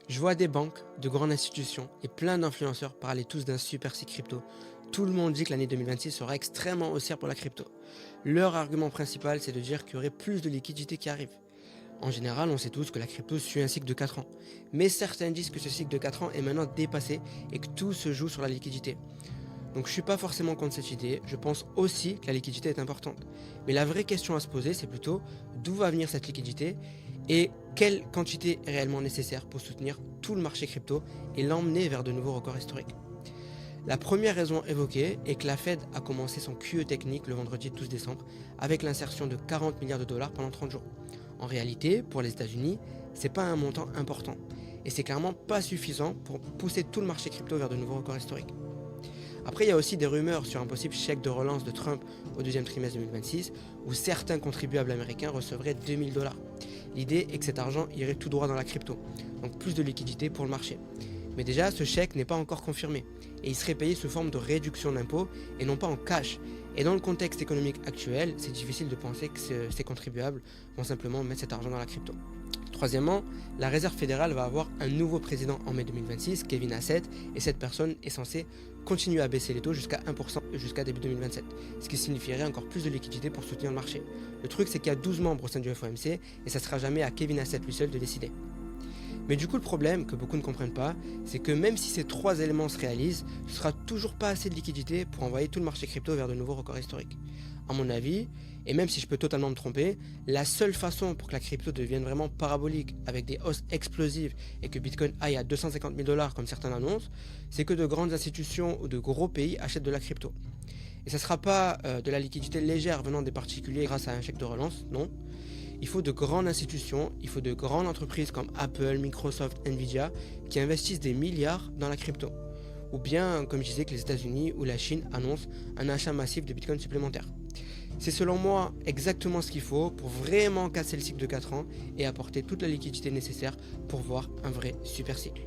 Je vois des banques, de grandes institutions et plein d'influenceurs parler tous d'un super cycle crypto. Tout le monde dit que l'année 2026 sera extrêmement haussière pour la crypto. Leur argument principal, c'est de dire qu'il y aurait plus de liquidités qui arrivent. En général, on sait tous que la crypto suit un cycle de 4 ans. Mais certains disent que ce cycle de 4 ans est maintenant dépassé et que tout se joue sur la liquidité. Donc je suis pas forcément contre cette idée, je pense aussi que la liquidité est importante. Mais la vraie question à se poser, c'est plutôt d'où va venir cette liquidité et quelle quantité est réellement nécessaire pour soutenir tout le marché crypto et l'emmener vers de nouveaux records historiques. La première raison évoquée est que la Fed a commencé son QE technique le vendredi 12 décembre avec l'insertion de 40 milliards de dollars pendant 30 jours. En réalité, pour les États-Unis, c'est pas un montant important et c'est clairement pas suffisant pour pousser tout le marché crypto vers de nouveaux records historiques. Après, il y a aussi des rumeurs sur un possible chèque de relance de Trump au deuxième trimestre 2026, où certains contribuables américains recevraient 2000 dollars. L'idée est que cet argent irait tout droit dans la crypto, donc plus de liquidité pour le marché. Mais déjà, ce chèque n'est pas encore confirmé, et il serait payé sous forme de réduction d'impôts et non pas en cash. Et dans le contexte économique actuel, c'est difficile de penser que ces contribuables vont simplement mettre cet argent dans la crypto. Troisièmement, la Réserve fédérale va avoir un nouveau président en mai 2026, Kevin Hassett, et cette personne est censée continuer à baisser les taux jusqu'à 1% jusqu'à début 2027, ce qui signifierait encore plus de liquidité pour soutenir le marché. Le truc, c'est qu'il y a 12 membres au sein du FOMC et ça ne sera jamais à Kevin Hassett lui seul de décider. Mais du coup, le problème, que beaucoup ne comprennent pas, c'est que même si ces trois éléments se réalisent, ce sera toujours pas assez de liquidité pour envoyer tout le marché crypto vers de nouveaux records historiques. À mon avis, et même si je peux totalement me tromper, la seule façon pour que la crypto devienne vraiment parabolique avec des hausses explosives et que Bitcoin aille à 250 000 dollars comme certains annoncent, c'est que de grandes institutions ou de gros pays achètent de la crypto. Et ça ne sera pas de la liquidité légère venant des particuliers grâce à un chèque de relance, non. Il faut de grandes institutions, il faut de grandes entreprises comme Apple, Microsoft, Nvidia qui investissent des milliards dans la crypto. Ou bien, comme je disais, que les États-Unis ou la Chine annoncent un achat massif de Bitcoin supplémentaire. C'est selon moi exactement ce qu'il faut pour vraiment casser le cycle de 4 ans et apporter toute la liquidité nécessaire pour voir un vrai super cycle.